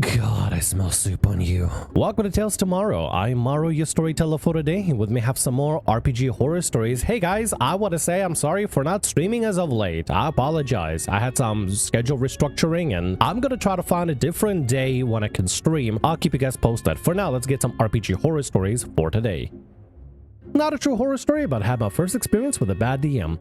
God, I smell soup on you. Welcome to Tales Tomorrow. I'm Morrow, your storyteller for today. With me have some more RPG horror stories. Hey guys, I want to say I'm sorry for not streaming as of late. I apologize. I had some schedule restructuring and I'm gonna try to find a different day when I can stream. I'll keep you guys posted. For now, let's get some RPG horror stories for today. Not a true horror story, but I had my first experience with a bad DM.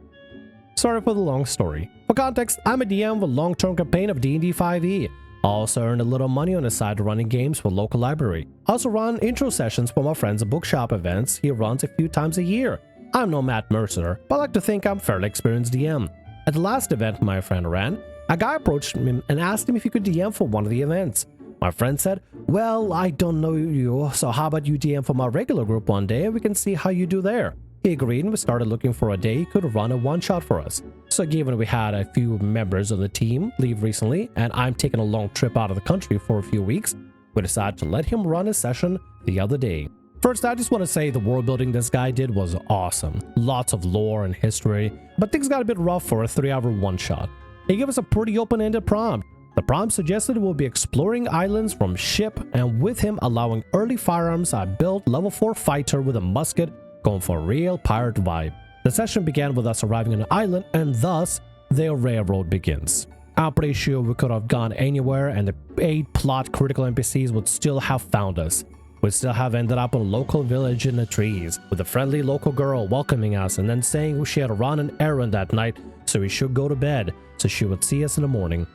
Sorry for the long story. For context, I'm a DM with a long-term campaign of D&D 5e. I also earn a little money on the side running games for local library. I also run intro sessions for my friends at bookshop events he runs a few times a year. I'm no Matt Mercer, but I like to think I'm fairly experienced DM. At the last event my friend ran, a guy approached him and asked him if he could DM for one of the events. My friend said, "Well, I don't know you, so how about you DM for my regular group one day and we can see how you do there." He agreed and we started looking for a day he could run a one-shot for us. So given we had a few members of the team leave recently and I'm taking a long trip out of the country for a few weeks, we decided to let him run his session the other day. First, I just want to say the world building this guy did was awesome. Lots of lore and history, but things got a bit rough for a 3-hour one-shot. He gave us a pretty open-ended prompt. The prompt suggested we'll be exploring islands from ship, and with him allowing early firearms, I built level 4 fighter with a musket, going for a real pirate vibe. The session began with us arriving on an island, and thus their railroad begins. I'm pretty sure we could have gone anywhere and the 8 plot critical NPCs would still have found us. We'd still have ended up in a local village in the trees, with a friendly local girl welcoming us and then saying she had run an errand that night, so we should go to bed, so she would see us in the morning.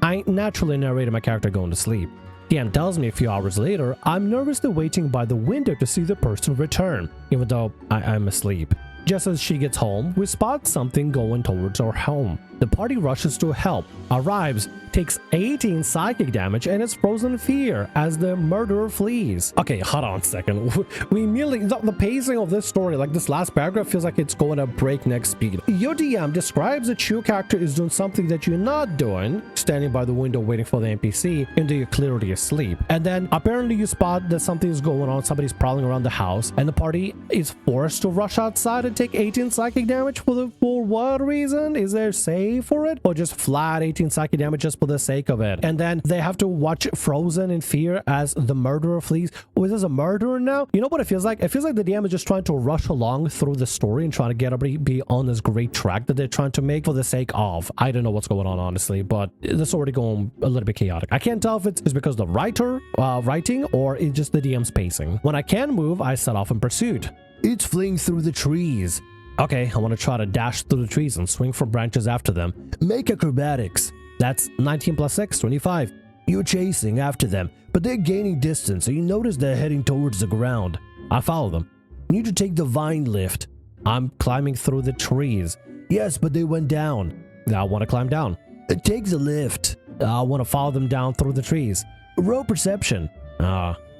I naturally narrated my character going to sleep. DM tells me a few hours later, I'm nervously waiting by the window to see the person return, even though I'm asleep. Just as she gets home, we spot something going towards our home. The party rushes to help, arrives, takes 18 psychic damage, and is frozen in fear as the murderer flees. Okay, hold on a second. We immediately, the pacing of this story, like this last paragraph, feels like it's going at breakneck speed. Your DM describes that your character is doing something that you're not doing, standing by the window waiting for the NPC, and you're clearly asleep. And then apparently you spot that something's going on, somebody's prowling around the house, and the party is forced to rush outside and take 18 psychic damage for what reason? Is there save for it, or just flat 18 psychic damage just for the sake of it? And then they have to watch frozen in fear as the murderer flees. Oh, is this a murderer now? You know what it feels like? It feels like the DM is just trying to rush along through the story and trying to get everybody be on this great track that they're trying to make for the sake of. I don't know what's going on, honestly, but it's already going a little bit chaotic. I can't tell if it's because the writer writing or it's just the DM's pacing. When I can move, I set off in pursuit. It's fleeing through the trees. Okay, I want to try to dash through the trees and swing from branches after them. Make acrobatics. That's 19 plus 6, 25. You're chasing after them, but they're gaining distance, so you notice they're heading towards the ground. I follow them. You need to take the vine lift. I'm climbing through the trees. Yes, but they went down. I want to climb down. Take the lift. I want to follow them down through the trees. Roll perception.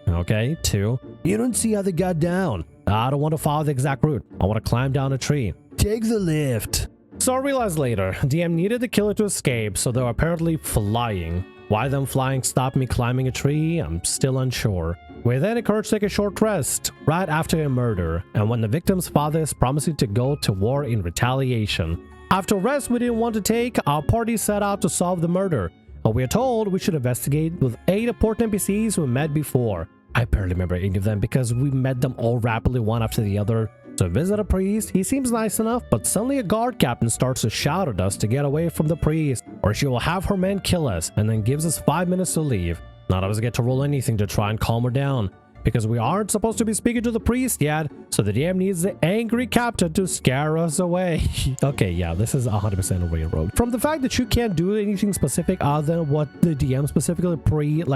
Okay, 2. You don't see how they got down. I don't want to follow the exact route. I want to climb down a tree. Take the lift. So I realized later, DM needed the killer to escape, so they're apparently flying. Why them flying stopped me climbing a tree, I'm still unsure. We're then encouraged to take a short rest, right after a murder, and when the victim's father is promising to go to war in retaliation. After a rest we didn't want to take, our party set out to solve the murder. But we are told we should investigate with 8 important NPCs we met before. I barely remember any of them because we met them all rapidly one after the other. So visit a priest, he seems nice enough, but suddenly a guard captain starts to shout at us to get away from the priest, or she will have her men kill us, and then gives us 5 minutes to leave. None of us get to roll anything to try and calm her down, because we aren't supposed to be speaking to the priest yet, so the DM needs the angry captain to scare us away. Okay, yeah, this is 100% a railroad. From the fact that you can't do anything specific other than what the DM specifically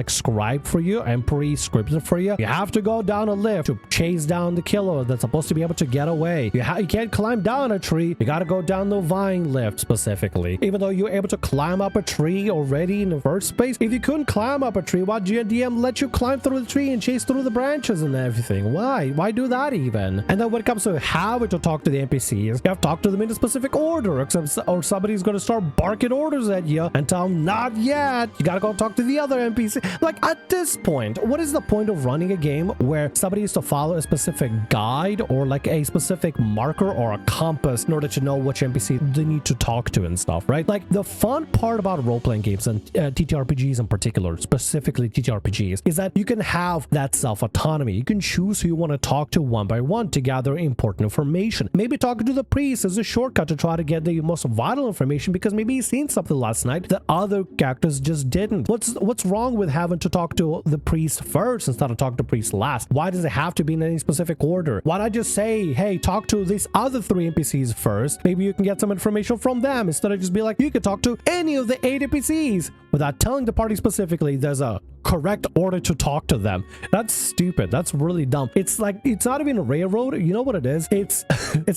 scribed for you and pre-scripted for you, you have to go down a lift to chase down the killer that's supposed to be able to get away. You can't climb down a tree, you gotta go down the vine lift specifically. Even though you're able to climb up a tree already in the first place, if you couldn't climb up a tree, why'd your DM let you climb through the tree and chase through the branches and everything. Why do that even? And then when it comes to having to talk to the NPCs, you have to talk to them in a specific order, or somebody's going to start barking orders at you and tell them, not yet, you gotta go talk to the other NPC. Like, at this point, what is the point of running a game where somebody needs to follow a specific guide or like a specific marker or a compass in order to know which NPC they need to talk to and stuff, right? Like, the fun part about role-playing games and TTRPGs in particular, specifically TTRPGs, is that you can have that self-autonomy. You can choose who you want to talk to one by one to gather important information. Maybe talking to the priest is a shortcut to try to get the most vital information because maybe he's seen something last night that other characters just didn't. What's wrong with having to talk to the priest first instead of talk to the priest last? Why does it have to be in any specific order? Why not just say, hey, talk to these other 3 NPCs first? Maybe you can get some information from them instead of just be like, you could talk to any of the 8 NPCs without telling the party specifically there's a correct order to talk to them. That's stupid. That's really dumb. It's like, it's not even a railroad. You know what it is? It's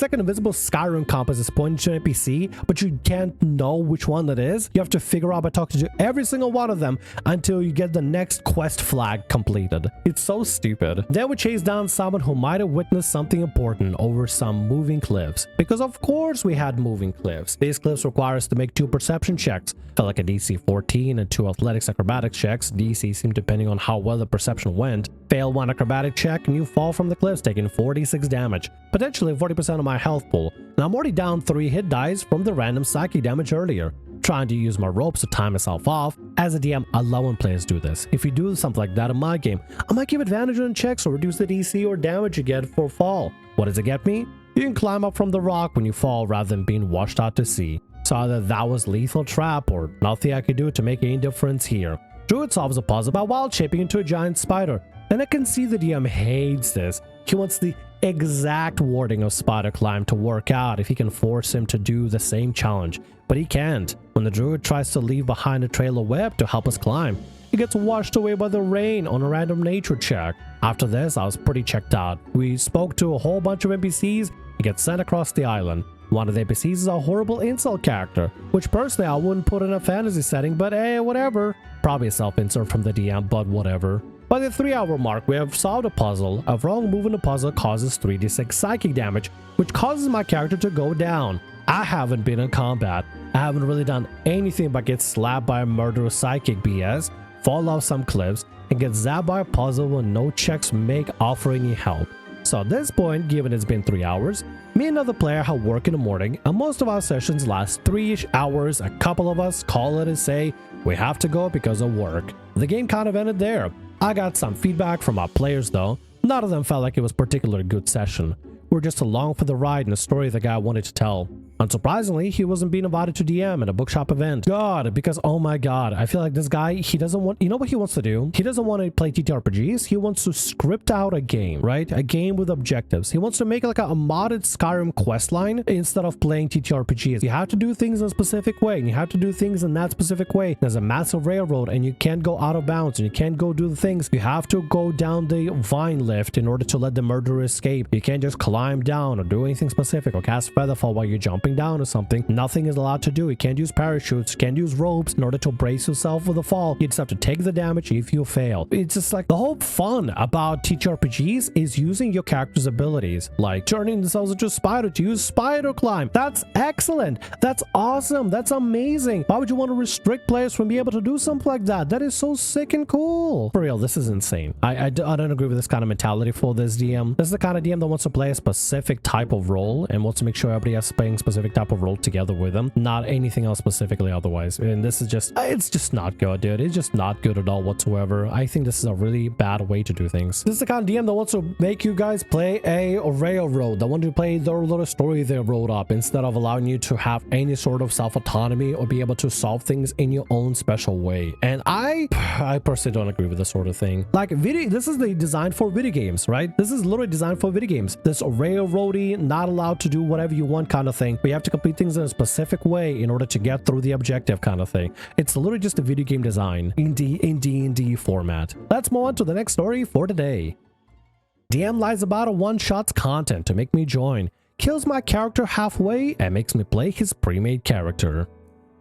like an invisible Skyrim compass is pointing to an NPC, but you can't know which one that is. You have to figure out by talking to every single one of them until you get the next quest flag completed. It's so stupid. Then we chase down someone who might have witnessed something important over some moving cliffs, because of course we had moving cliffs. These cliffs require us to make 2 perception checks. Felt like a DC 14 and 2 athletics acrobatics checks. DC seem depending on how well the perception went. Fail 1 acrobatic check and you fall from the cliffs, taking 46 damage, potentially 40% of my health pool. And I'm already down 3 hit dice from the random psychic damage earlier. Trying to use my ropes to time myself off. As a DM, I love when players do this. If you do something like that in my game, I might give advantage on checks or reduce the DC or damage you get for fall. What does it get me? You can climb up from the rock when you fall rather than being washed out to sea. So either that was lethal trap or nothing I could do to make any difference here. Druid solves a puzzle by wild shaping into a giant spider. And I can see the DM hates this. He wants the exact wording of spider climb to work out if he can force him to do the same challenge. But he can't. When the druid tries to leave behind a trail of web to help us climb, he gets washed away by the rain on a random nature check. After this, I was pretty checked out. We spoke to a whole bunch of NPCs and get sent across the island. One of the NPCs is a horrible insult character, which personally I wouldn't put in a fantasy setting, but hey, whatever. Probably a self-insert from the DM, but whatever. By the 3-hour mark, we have solved a puzzle. A wrong move in the puzzle causes 3d6 psychic damage, which causes my character to go down. I haven't been in combat. I haven't really done anything but get slapped by a murderous psychic BS, fall off some cliffs, and get zapped by a puzzle when no checks make offer any help. So at this point, given it's been 3 hours, me and another player have work in the morning, and most of our sessions last 3-ish hours. A couple of us call it and say, we have to go because of work. The game kind of ended there. I got some feedback from our players though. None of them felt like it was a particularly good session. We're just along for the ride and the story the guy wanted to tell. Unsurprisingly, he wasn't being invited to DM at a bookshop event. God, because oh my god, I feel like this guy, he doesn't want, you know what he wants to do? He doesn't want to play TTRPGs. He wants to script out a game, right? A game with objectives. He wants to make like a modded Skyrim questline instead of playing TTRPGs. You have to do things in a specific way, and you have to do things in that specific way. There's a massive railroad, and you can't go out of bounds, and you can't go do the things. You have to go down the vine lift in order to let the murderer escape. You can't just climb down or do anything specific or cast Featherfall while you're jumping down or something. Nothing is allowed to do. You can't use parachutes, can't use ropes in order to brace yourself for the fall. You just have to take the damage if you fail. It's just like the whole fun about TTRPGs is using your character's abilities, like turning themselves into a spider to use spider climb. That's excellent. That's awesome. That's amazing. Why would you want to restrict players from being able to do something like that? That is so sick and cool. For real, this is insane. I don't agree with this kind of mentality for this DM. This is the kind of DM that wants to play a specific type of role and wants to make sure everybody is playing specific type of role together with them, not anything else specifically otherwise. And this is just, it's just not good, dude. It's just not good at all whatsoever. I think this is a really bad way to do things. This is the kind of DM that wants to make you guys play a railroad, that want to play their little story they wrote up instead of allowing you to have any sort of self-autonomy or be able to solve things in your own special way. And I personally don't agree with this sort of thing. Like this is the design for video games, right? This is literally designed for video games. This railroady, not allowed to do whatever you want kind of thing. We have to complete things in a specific way in order to get through the objective kind of thing. It's literally just a video game design in D&D format. Let's move on to the next story for today. DM lies about a one-shot's content to make me join, kills my character halfway, and makes me play his pre-made character.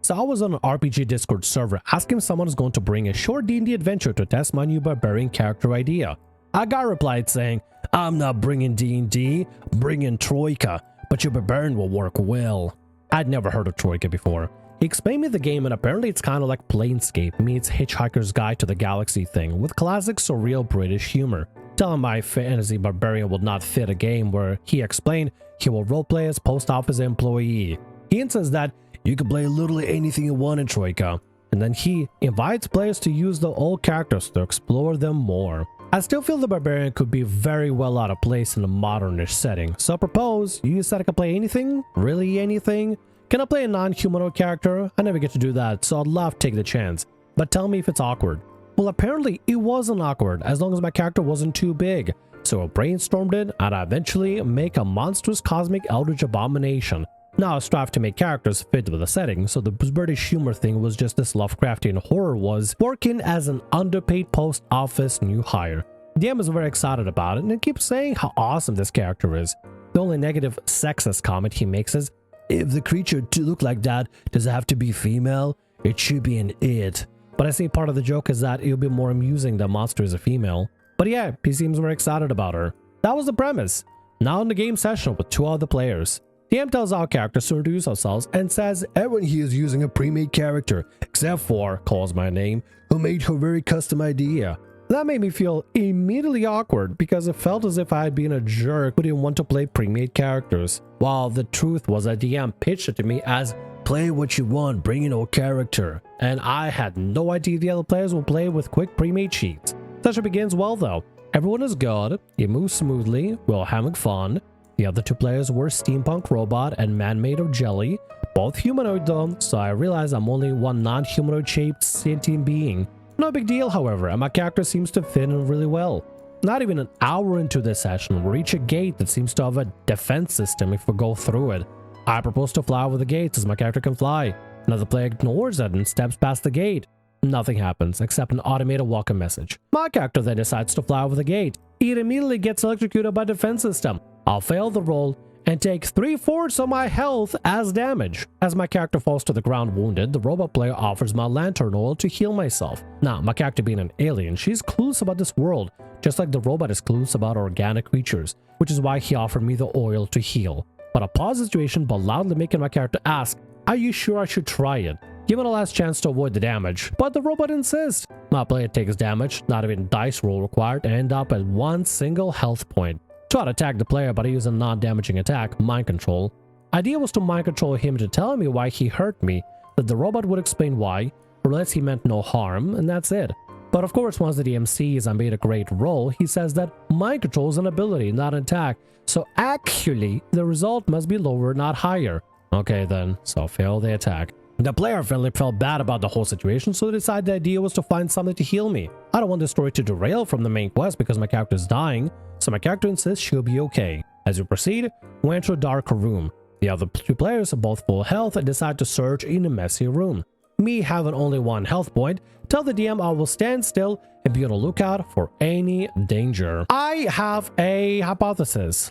So I was on an RPG Discord server asking if someone is going to bring a short D&D adventure to test my new barbarian character idea. A guy replied saying, I'm not bringing D&D, bringing Troika, but your barbarian will work well. I'd never heard of Troika before. He explained me the game, and apparently it's kind of like Planescape meets Hitchhiker's Guide to the Galaxy thing, with classic surreal British humor. Telling my fantasy barbarian would not fit a game where he explained he will roleplay as post office employee. He insists that you can play literally anything you want in Troika, and then he invites players to use the old characters to explore them more. I still feel the barbarian could be very well out of place in a modernish setting, so I propose you said I can play anything? Really anything? Can I play a non-humanoid character? I never get to do that, so I'd love to take the chance. But tell me if it's awkward. Well, apparently it wasn't awkward, as long as my character wasn't too big. So I brainstormed it, and I eventually make a monstrous cosmic eldritch abomination. Now I strive to make characters fit with the setting, so the British humor thing was just this Lovecraftian horror was working as an underpaid post office new hire. DM is very excited about it, and keeps saying how awesome this character is. The only negative sexist comment he makes is, if the creature to look like that, does it have to be female? It should be an it. But I say part of the joke is that it would be more amusing that monster is a female. But yeah, he seems very excited about her. That was the premise. Now in the game session with 2 other players. DM tells our characters to introduce ourselves and says everyone here is using a pre-made character, except for, calls my name, who made her very custom idea. That made me feel immediately awkward because it felt as if I had been a jerk who didn't want to play pre-made characters. While the truth was that DM pitched it to me as, play what you want, bring an old character. And I had no idea the other players will play with quick pre-made sheets. Session begins well though. Everyone is good, it moves smoothly, we're all having fun. The other 2 players were Steampunk Robot and Man Made of Jelly, both humanoid though, so I realize I'm only one non-humanoid shaped sentient being. No big deal, however, and my character seems to fit in really well. Not even an hour into this session, we reach a gate that seems to have a defense system if we go through it. I propose to fly over the gate as my character can fly. Another player ignores it and steps past the gate. Nothing happens except an automated welcome message. My character then decides to fly over the gate. It immediately gets electrocuted by the defense system. I'll fail the roll and take 3/4 of my health as damage. As my character falls to the ground wounded, the robot player offers my lantern oil to heal myself. Now, my character being an alien, she's clueless about this world, just like the robot is clueless about organic creatures, which is why he offered me the oil to heal. But I pause the situation by loudly making my character ask, are you sure I should try it? Given a last chance to avoid the damage, but the robot insists. My player takes damage, not even dice roll required, and end up at 1 single health point. Try to attack the player but I use a non-damaging attack, mind control. Idea was to mind control him to tell me why he hurt me, that the robot would explain why, or unless he meant no harm, and that's it. But of course, once the DM sees I made a great roll, he says that mind control is an ability, not an attack, so actually the result must be lower, not higher. Okay then, so fail the attack. The player apparently felt bad about the whole situation, so they decided the idea was to find something to heal me. I don't want the story to derail from the main quest because my character is dying, so my character insists she'll be okay. As we proceed, we enter a darker room. The other 2 players are both full health and decide to search in a messy room. Me having only 1 health point, tell the DM I will stand still and be on the lookout for any danger. I have a hypothesis.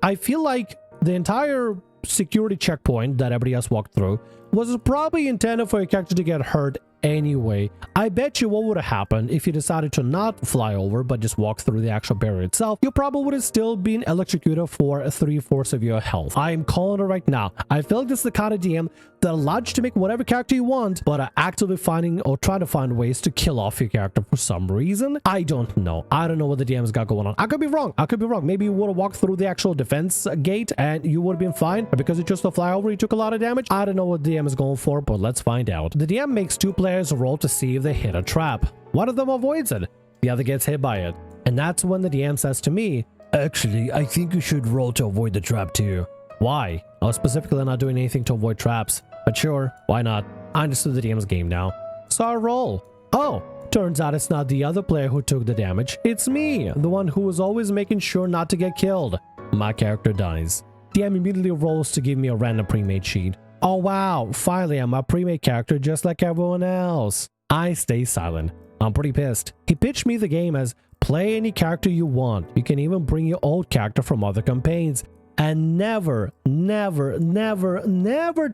I feel like the entire security checkpoint that everybody else walked through was probably intended for your character to get hurt anyway. I bet you what would have happened if you decided to not fly over but just walk through the actual barrier itself, you probably would have still been electrocuted for 3/4 of your health. I am calling it right now. I feel like this is the kind of DM that allows you to make whatever character you want, but are actively finding or trying to find ways to kill off your character for some reason. I don't know. I don't know what the DM's got going on. I could be wrong. Maybe you would have walked through the actual defense gate and you would have been fine, but because you chose to fly over, you took a lot of damage. I don't know what the DM is going for, but let's find out. The DM makes 2 players roll to see if they hit a trap. One of them avoids it. The other gets hit by it. And that's when the DM says to me, actually, I think you should roll to avoid the trap too. Why? I was specifically not doing anything to avoid traps. But sure, why not? I understood the DM's game now. So I roll. Oh, turns out it's not the other player who took the damage. It's me, the one who was always making sure not to get killed. My character dies. DM immediately rolls to give me a random pre-made sheet. Oh wow, finally I'm a pre-made character just like everyone else. I stay silent. I'm pretty pissed. He pitched me the game as, play any character you want. You can even bring your old character from other campaigns. And never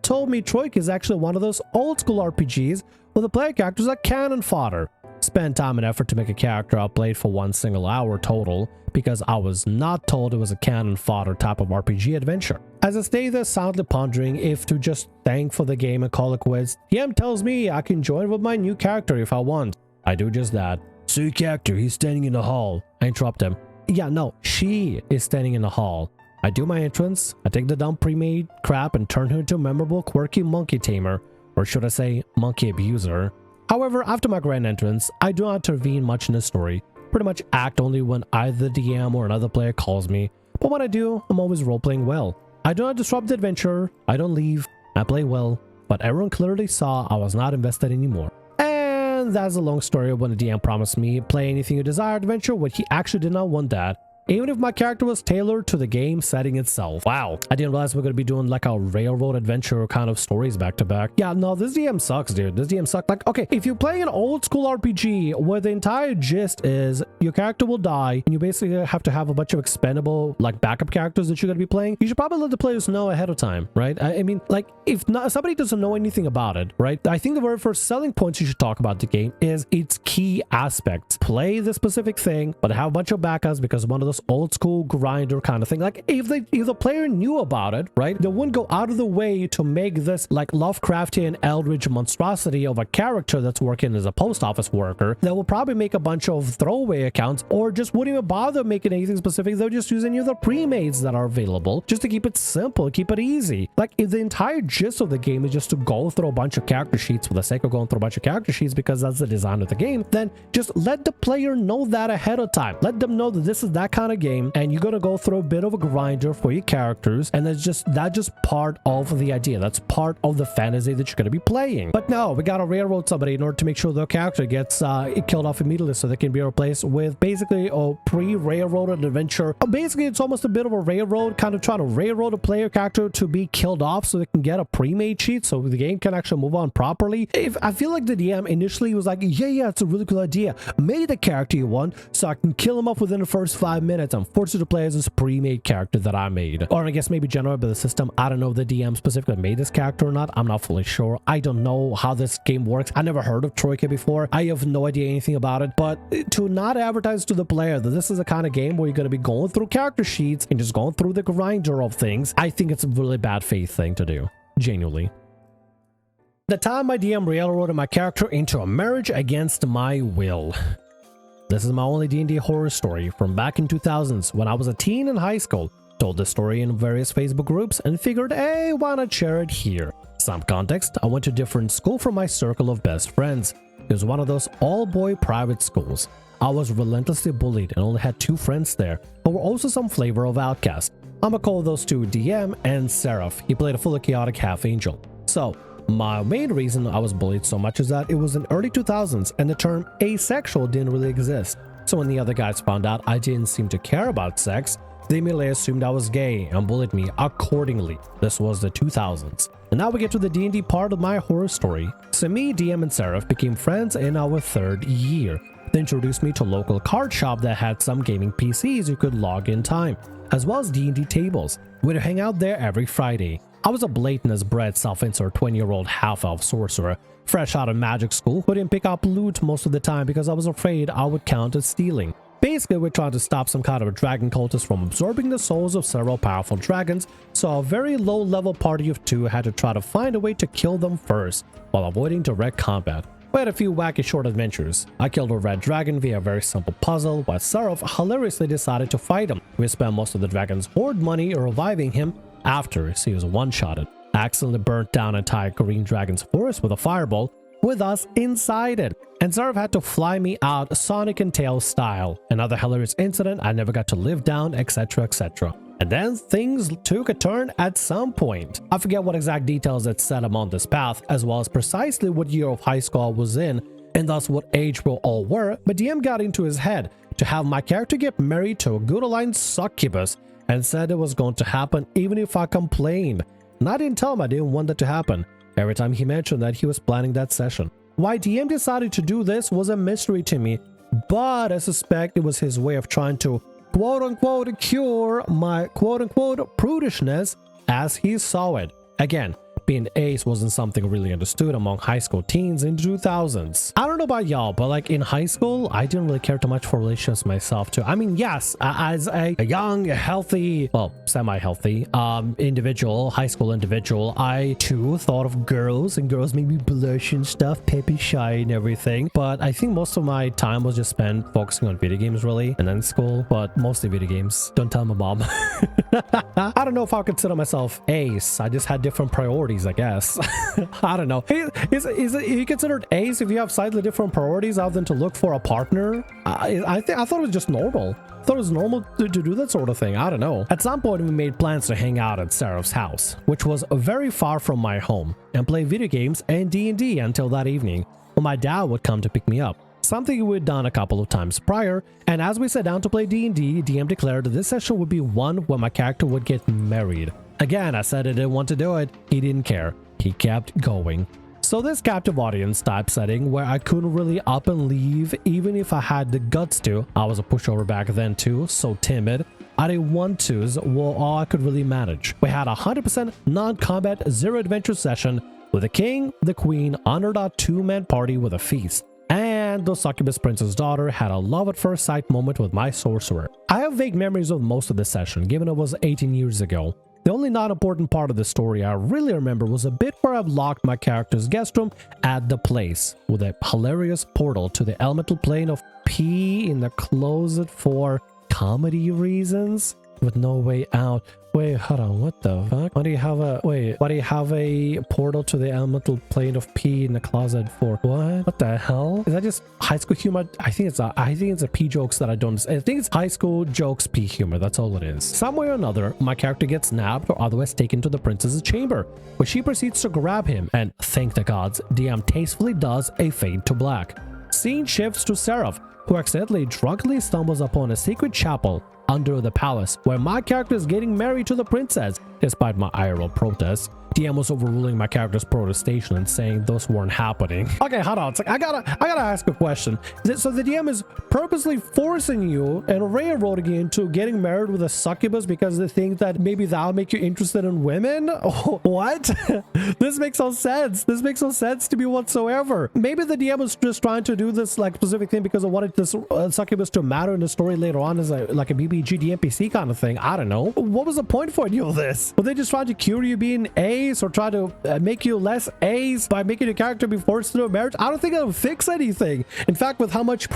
told me Troika is actually one of those old school RPGs where the player characters are cannon fodder. spent time and effort to make a character I played for 1 single hour total because I was not told it was a cannon fodder type of RPG adventure. As I stay there silently pondering if to just thank for the game and call it quits, DM tells me I can join with my new character if I want. I do just that. "See character, he's standing in the hall." I interrupt him. "Yeah, no, she is standing in the hall." I do my entrance, I take the dumb pre-made crap and turn her into a memorable quirky monkey tamer, or should I say monkey abuser. However, after my grand entrance, I do not intervene much in the story, pretty much act only when either the DM or another player calls me, but when I do, I'm always role-playing well. I do not disrupt the adventure, I don't leave, I play well, but everyone clearly saw I was not invested anymore. And that's a long story of when the DM promised me play anything you desire adventure when he actually did not want that, even if my character was tailored to the game setting itself. Wow, I didn't realize we're gonna be doing like a railroad adventure kind of stories back to back. Yeah, no, this DM sucks, dude. This DM sucks. Like, okay, if you're playing an old school RPG where the entire gist is your character will die and you basically have to have a bunch of expendable like backup characters that you're gonna be playing, you should probably let the players know ahead of time, right? I mean, like, if not, somebody doesn't know anything about it, right? I think the very first selling points you should talk about the game is its key aspects. Play the specific thing, but have a bunch of backups because one of those old school grinder kind of thing. Like, if the player knew about it, right, they wouldn't go out of the way to make this like Lovecraftian eldritch monstrosity of a character that's working as a post office worker that will probably make a bunch of throwaway accounts, or just wouldn't even bother making anything specific. They'll just use any of the pre-mades that are available just to keep it simple, keep it easy. Like, if the entire gist of the game is just to go through a bunch of character sheets for the sake of going through a bunch of character sheets because that's the design of the game, then just let the player know that ahead of time. Let them know that this is that kind of game and you're gonna go through a bit of a grinder for your characters, and that's just part of the idea. That's part of the fantasy that you're gonna be playing. But no, we gotta railroad somebody in order to make sure their character gets killed off immediately so they can be replaced with basically a pre-railroaded adventure. Basically, it's almost a bit of a railroad, kind of trying to railroad a player character to be killed off so they can get a pre-made cheat so the game can actually move on properly. If I feel like the DM initially was like, yeah, it's a really cool idea. Make the character you want so I can kill him off within the first 5 minutes and force you to play as this pre-made character that I made. Or I guess maybe generated by the system. I don't know if the DM specifically made this character or not. I'm not fully sure. I don't know how this game works. I never heard of Troika before. I have no idea anything about it. But to not advertise to the player that this is a kind of game where you're going to be going through character sheets and just going through the grinder of things, I think it's a really bad faith thing to do. Genuinely. The time my DM railroaded my character into a marriage against my will. This is my only D&D horror story from back in 2000s when I was a teen in high school. Told the story in various Facebook groups and figured, hey, why not share it here? Some context, I went to a different school from my circle of best friends. It was one of those all-boy private schools. I was relentlessly bullied and only had 2 friends there, but were also some flavor of outcast. I'ma call those 2 DM and Seraph. He played a fully chaotic half-angel. So, my main reason I was bullied so much is that it was in early 2000s and the term asexual didn't really exist. So when the other guys found out I didn't seem to care about sex, they immediately assumed I was gay and bullied me accordingly. This was the 2000s. And now we get to the D&D part of my horror story. So me, DM, and Seraph became friends in our 3rd year. They introduced me to a local card shop that had some gaming PCs you could log in time, as well as D&D tables. We'd hang out there every Friday. I was a blatant as bread self-insert 20-year-old half-elf sorcerer, fresh out of magic school, who didn't pick up loot most of the time because I was afraid I would count as stealing. Basically, we're trying to stop some kind of a dragon cultist from absorbing the souls of several powerful dragons, so a very low-level party of 2 had to try to find a way to kill them first, while avoiding direct combat. We had a few wacky short adventures. I killed a red dragon via a very simple puzzle, while Seraph hilariously decided to fight him. We spent most of the dragon's hoard money reviving him after he was one-shotted. I accidentally burnt down an entire green dragon's forest with a fireball, with us inside it, and Seraph had to fly me out Sonic and Tails style. Another hilarious incident I never got to live down, etc, etc. And then things took a turn at some point. I forget what exact details that set him on this path, as well as precisely what year of high school I was in, and thus what age we all were, but DM got into his head to have my character get married to a good-aligned succubus, and said it was going to happen even if I complained. And I didn't tell him I didn't want that to happen. Every time he mentioned that he was planning that session. Why DM decided to do this was a mystery to me, but I suspect it was his way of trying to quote-unquote cure my quote-unquote prudishness as he saw it. Again, being ace wasn't something really understood among high school teens in the 2000s. I don't know about y'all, but like in high school, I didn't really care too much for relationships myself too. I mean, yes, as a young, healthy, well, semi-healthy individual, high school individual, I too thought of girls, and girls made me blush and stuff, peppy, shy and everything. But I think most of my time was just spent focusing on video games really, and then school, but mostly video games. Don't tell my mom. I don't know if I would consider myself ace. I just had different priorities, I guess. I don't know. Is you considered ace if you have slightly different priorities other than to look for a partner? I thought it was just normal. I thought it was normal to do that sort of thing. I don't know. At some point, we made plans to hang out at Seraph's house, which was very far from my home, and play video games and D&D until that evening, when my dad would come to pick me up. Something we'd done a couple of times prior, and as we sat down to play D&D, DM declared that this session would be one where my character would get married. Again, I said I didn't want to do it. He didn't care. He kept going. So this captive audience type setting where I couldn't really up and leave even if I had the guts to. I was a pushover back then too, so timid. I didn't want to's were all I could really manage. We had a 100% non-combat zero adventure session with the king, the queen, honored our two-man party with a feast. And the Succubus prince's daughter had a love at first sight moment with my sorcerer. I have vague memories of most of the session, given it was 18 years ago. The only non-important part of the story I really remember was a bit where I've locked my character's guest room at the place, with a hilarious portal to the elemental plane of P in the closet for comedy reasons, with no way out. Wait, hold on, what the fuck? Why do you have a portal to the elemental plane of P in the closet for? What the hell? Is that just high school humor? I think it's a P jokes that I don't, I think it's high school jokes P humor, that's all it is. Some way or another, my character gets nabbed or otherwise taken to the princess's chamber, where she proceeds to grab him, and thank the gods, DM tastefully does a fade to black. Scene shifts to Seraph, who accidentally drunkenly stumbles upon a secret chapel under the palace where my character is getting married to the princess. Despite my IRL protests, DM was overruling my character's protestation and saying those weren't happening. Okay, hold on. It's like I gotta ask a question. So the DM is purposely forcing you and railroading you into getting married with a succubus because they think that maybe that'll make you interested in women? Oh, what? This makes no sense. This makes no sense to me whatsoever. Maybe the DM was just trying to do this like specific thing because I wanted this succubus to matter in the story later on as like a BBGD NPC kind of thing. I don't know. What was the point for any of this? Were they just trying to cure you being ace or try to make you less ace by making your character be forced into a marriage? I don't think that'll fix anything. In fact, with how much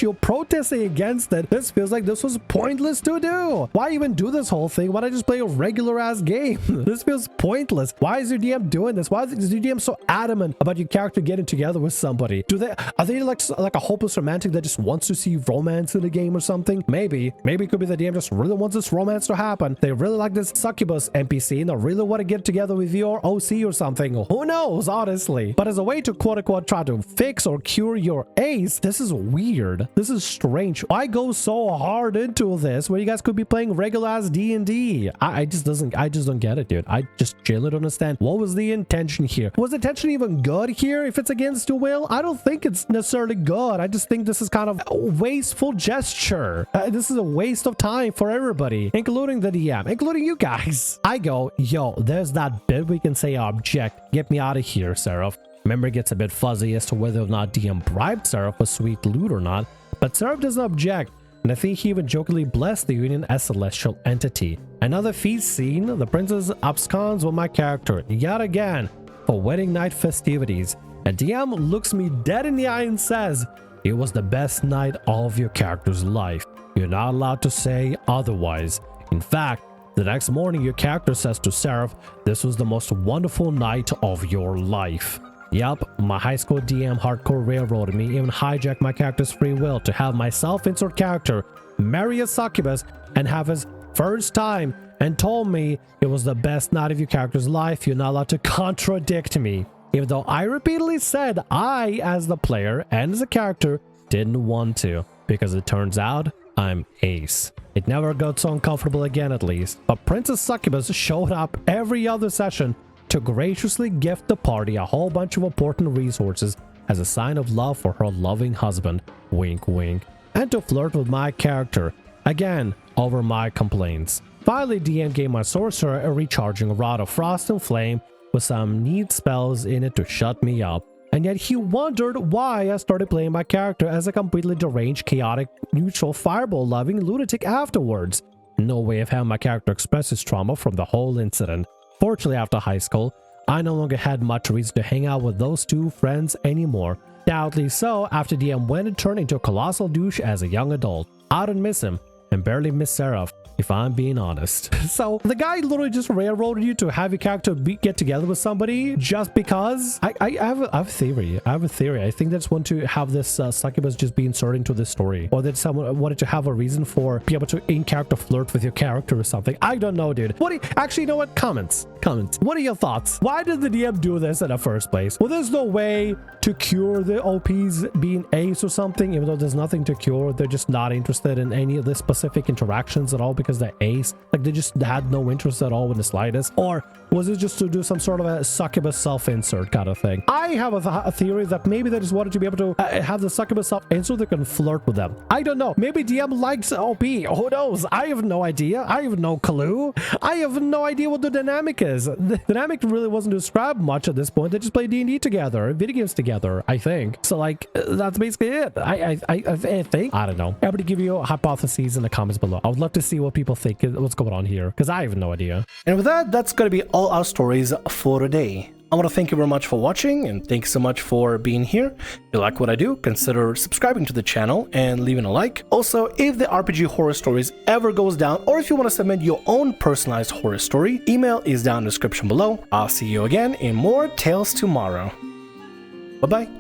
you're protesting against it, this feels like this was pointless to do. Why even do this whole thing? Why not just play a regular ass game? This feels pointless. Why is your DM doing this? Why is your DM so adamant about your character getting together with somebody? Are they like a hopeless romantic that just wants to see romance in the game or something? Maybe it could be the DM just really wants this romance to happen. They really like this succubus NPC and they really want to get together with your OC or something. Who knows, honestly? But as a way to quote-unquote try to fix or cure your ace, this is weird. This is strange. Why go so hard into this when you guys could be playing regular ass D&D? I just don't get it, dude. I just genuinely don't understand. What was the intention here? Was the intention even good here if it's against your will? I don't think it's necessarily good. I just think this is kind of a wasteful gesture. This is a waste of time for everybody, including the DM, including you guys. I go, yo, there's that bit we can say object. Get me out of here, Seraph. Memory gets a bit fuzzy as to whether or not DM bribed Seraph with sweet loot or not, but Seraph doesn't object, and I think he even jokingly blessed the union as celestial entity. Another feast scene, the princess absconds with my character yet again for wedding night festivities, and DM looks me dead in the eye and says, "It was the best night of your character's life. You're not allowed to say otherwise. In fact, the next morning your character says to Seraph, this was the most wonderful night of your life." Yup, my high school DM hardcore railroaded me, even hijacked my character's free will to have my self-insert character marry a succubus and have his first time, and told me it was the best night of your character's life. You're not allowed to contradict me. Even though I repeatedly said I, as the player and as a character, didn't want to, because it turns out I'm ace. It never got so uncomfortable again, at least. But Princess Succubus showed up every other session to graciously gift the party a whole bunch of important resources as a sign of love for her loving husband, wink wink, and to flirt with my character, again, over my complaints. Finally, DM gave my sorcerer a recharging rod of frost and flame with some neat spells in it to shut me up. And yet he wondered why I started playing my character as a completely deranged, chaotic, neutral, fireball-loving lunatic afterwards. No way of having my character express his trauma from the whole incident. Fortunately, after high school, I no longer had much reason to hang out with those two friends anymore. Doubtly so, after DM went and turned into a colossal douche as a young adult. I don't miss him, and barely miss Seraph, if I'm being honest. So the guy literally just railroaded you to have your character get together with somebody just because. I have a theory. I think that's want to have this succubus just be inserted into this story, or that someone wanted to have a reason for be able to in character flirt with your character or something. I don't know, dude. Actually, you know what? Comments. What are your thoughts? Why did the DM do this in the first place? Well, there's no way to cure the OPs being ace or something, even though there's nothing to cure. They're just not interested in any of the specific interactions at all because they're ace. Like, they just had no interest at all in the slightest. Or was it just to do some sort of a succubus self-insert kind of thing? I have a theory that maybe they just wanted to be able to have the succubus self-insert that can flirt with them. I don't know. Maybe DM likes OP. Who knows? I have no idea. I have no clue. I have no idea what the dynamic is. The dynamic really wasn't described much at this point. They just play D&D together, video games together, I think. So, like, that's basically it. I think. I don't know. Everybody give you hypotheses in the comments below. I would love to see what people think, what's going on here, because I have no idea. And with that, that's going to be all our stories for today. I want to thank you very much for watching, and thanks so much for being here. If you like what I do, consider subscribing to the channel and leaving a like. Also, if the RPG Horror Stories ever goes down, or if you want to submit your own personalized horror story, email is down in the description below. I'll see you again in more Tales tomorrow. Bye-bye.